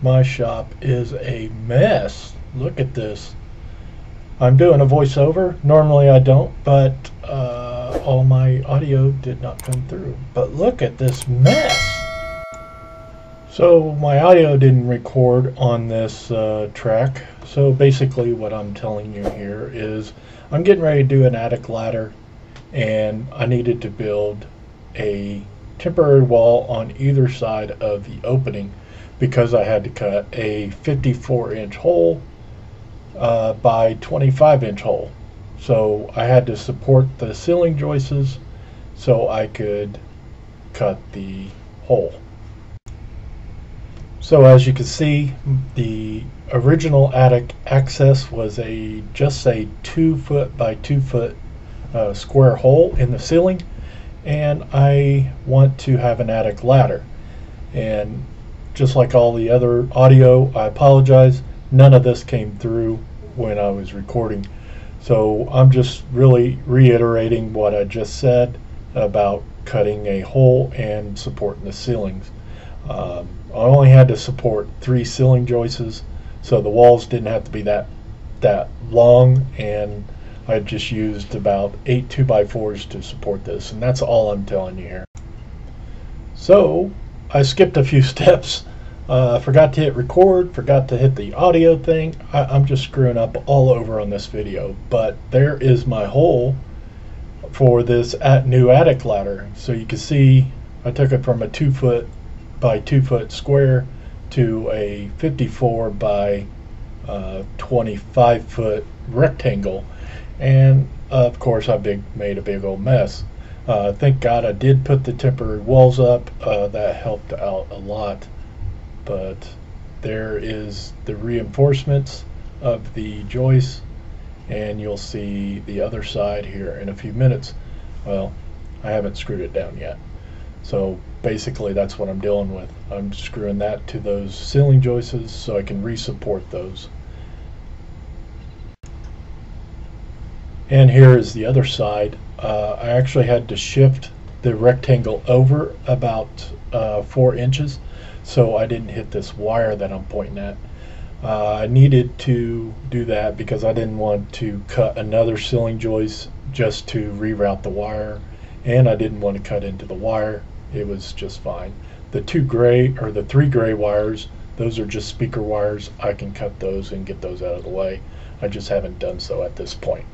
My shop is a mess. Look at this. I'm doing a voiceover. Normally I don't, but all my audio did not come through. But look at this mess. So my audio didn't record on this track. So basically what I'm telling you here is I'm getting ready to do an attic ladder, and I needed to build a temporary wall on either side of the opening because I had to cut a 54-inch hole by 25-inch hole. So I had to support the ceiling joists so I could cut the hole. So as you can see, the original attic access was just a 2 foot by 2 foot square hole in the ceiling, and I want to have an attic ladder. And just like all the other audio, I apologize, none of this came through when I was recording. So I'm just really reiterating what I just said about cutting a hole and supporting the ceilings. I only had to support 3 ceiling joists, so the walls didn't have to be that long, and I just used about 8 2x4s to support this, and that's all I'm telling you here. So I skipped a few steps. Forgot to hit record, forgot to hit the audio thing. I'm just screwing up all over on this video, but there is my hole for this new attic ladder. So you can see I took it from a 2 foot by 2 foot square to a 54 by 25 foot rectangle, and of course I made a big old mess. Thank God I did put the temporary walls up. That helped out a lot. But there is the reinforcements of the joists, and you'll see the other side here in a few minutes. Well, I haven't screwed it down yet. So basically that's what I'm dealing with. I'm screwing that to those ceiling joists so I can re-support those. And here is the other side. I actually had to shift the rectangle over about 4 inches so I didn't hit this wire that I'm pointing at. I needed to do that because I didn't want to cut another ceiling joist just to reroute the wire, and I didn't want to cut into the wire. It was just fine. The 3 gray wires, those are just speaker wires. I can cut those and get those out of the way. I just haven't done so at this point.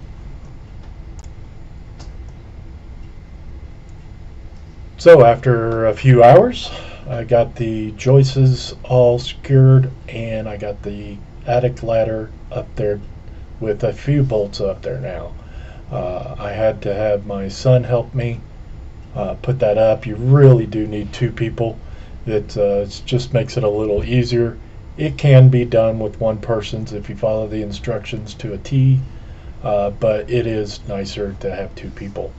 So after a few hours, I got the joists all secured, and I got the attic ladder up there with a few bolts up there now. I had to have my son help me put that up. You really do need 2 people. It just makes it a little easier. It can be done with one person's if you follow the instructions to a T, but it is nicer to have 2 people.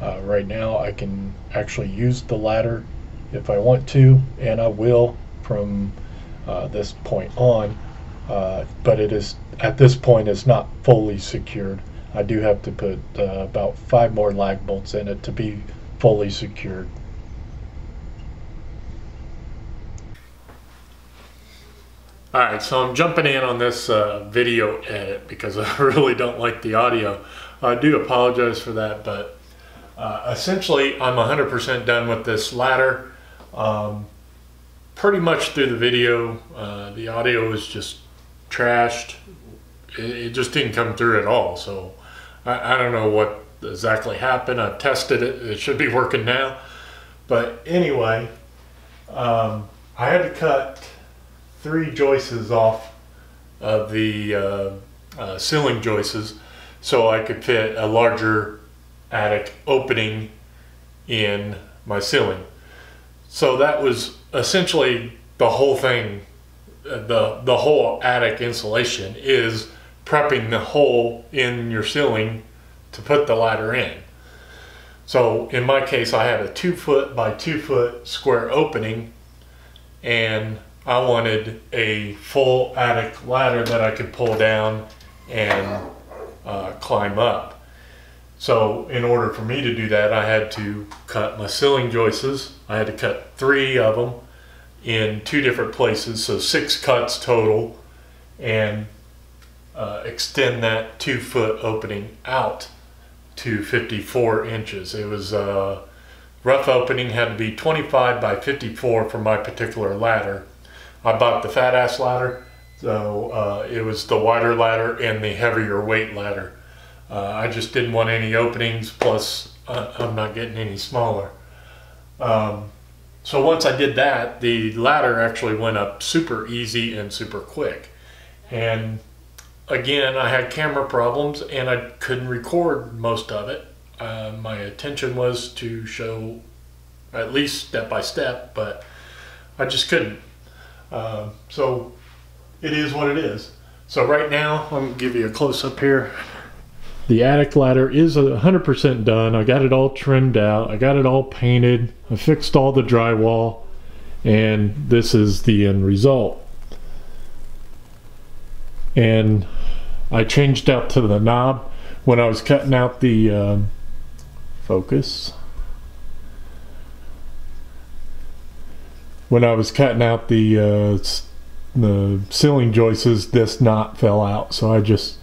Right now I can actually use the ladder if I want to, and I will from this point on, but it is at this point it's not fully secured. I do have to put about 5 more lag bolts in it to be fully secured. Alright, so I'm jumping in on this video edit because I really don't like the audio. I do apologize for that, but essentially I'm 100% done with this ladder. Pretty much through the video, the audio was just trashed. It just didn't come through at all, so I don't know what exactly happened. I've tested it. It should be working now. But anyway, I had to cut 3 joists off of the ceiling joists so I could fit a larger attic opening in my ceiling. So that was essentially the whole thing. The whole attic insulation is prepping the hole in your ceiling to put the ladder in. So in my case, I had a 2 foot by 2 foot square opening, and I wanted a full attic ladder that I could pull down and climb up. So in order for me to do that, I had to cut my ceiling joists. I had to cut 3 of them in 2 different places, so 6 cuts total, and extend that 2-foot opening out to 54 inches. It was rough opening, had to be 25 by 54 for my particular ladder. I bought the fat ass ladder, so it was the wider ladder and the heavier weight ladder. I just didn't want any openings, plus I'm not getting any smaller. So once I did that, the ladder actually went up super easy and super quick. And again, I had camera problems and I couldn't record most of it. My intention was to show at least step by step, but I just couldn't. So it is what it is. So right now, I'm going to give you a close-up here. The attic ladder is 100% done. I got it all trimmed out. I got it all painted. I fixed all the drywall. And this is the end result. And I changed out to the knob when I was cutting out the focus. When I was cutting out the ceiling joists, this knot fell out, so I just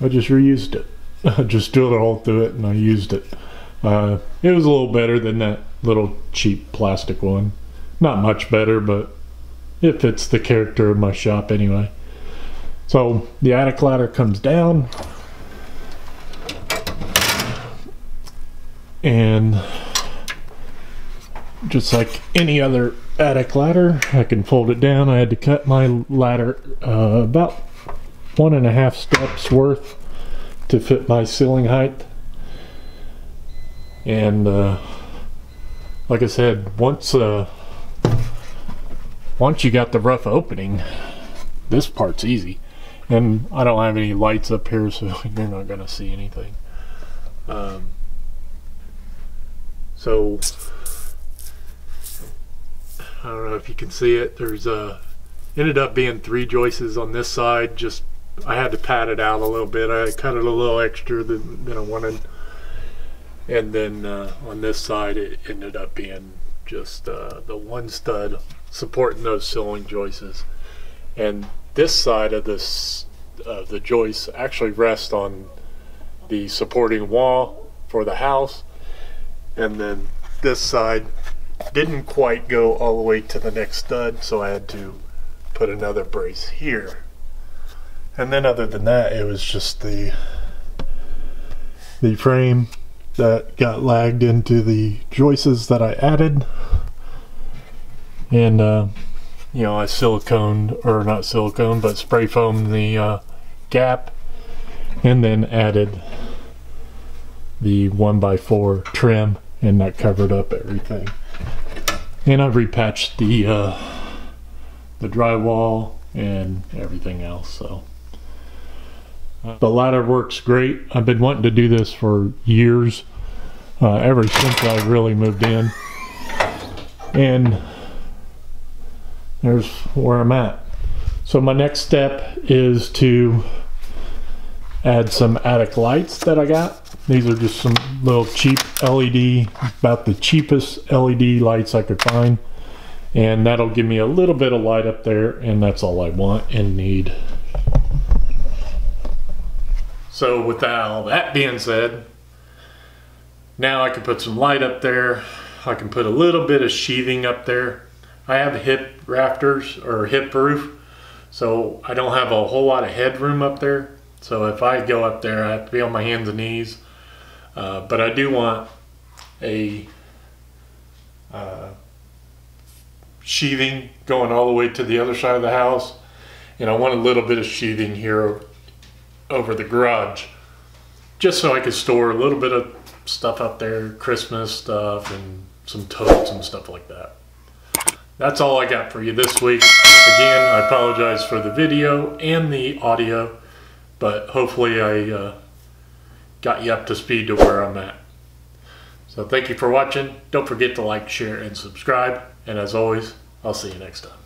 reused it. I just drilled a hole through it and I used it. It was a little better than that little cheap plastic one. Not much better, but it fits the character of my shop anyway. So the attic ladder comes down, and just like any other attic ladder, I can fold it down. I had to cut my ladder about 1.5 steps worth to fit my ceiling height. And like I said, once you got the rough opening, this part's easy. And I don't have any lights up here, so you're not gonna see anything. So I don't know if you can see it. There's ended up being 3 joists on this side. Just I had to pad it out a little bit. I cut it a little extra than I wanted. And then on this side, it ended up being just the 1 stud supporting those ceiling joists. And this side of the joist actually rests on the supporting wall for the house, and then this side didn't quite go all the way to the next stud, so I had to put another brace here. And then other than that, it was just the frame that got lagged into the joists that I added. And you know, I siliconed, or not silicone, but spray foamed the gap, and then added the 1x4 trim, and that covered up everything. And I've repatched the drywall and everything else. So the ladder works great. I've been wanting to do this for years, ever since I really moved in. And there's where I'm at. So my next step is to add some attic lights that I got. These are just some little cheap LED, about the cheapest LED lights I could find. And that'll give me a little bit of light up there, and that's all I want and need. So with all that being said, now I can put some light up there. I can put a little bit of sheathing up there. I have hip rafters or hip roof, so I don't have a whole lot of headroom up there. So if I go up there, I have to be on my hands and knees. But I do want a sheathing going all the way to the other side of the house. And I want a little bit of sheathing here over the garage, just so I could store a little bit of stuff up there, Christmas stuff and some totes and stuff like that. That's all I got for you this week. Again, I apologize for the video and the audio, but hopefully I got you up to speed to where I'm at. So thank you for watching. Don't forget to like, share, and subscribe. And as always, I'll see you next time.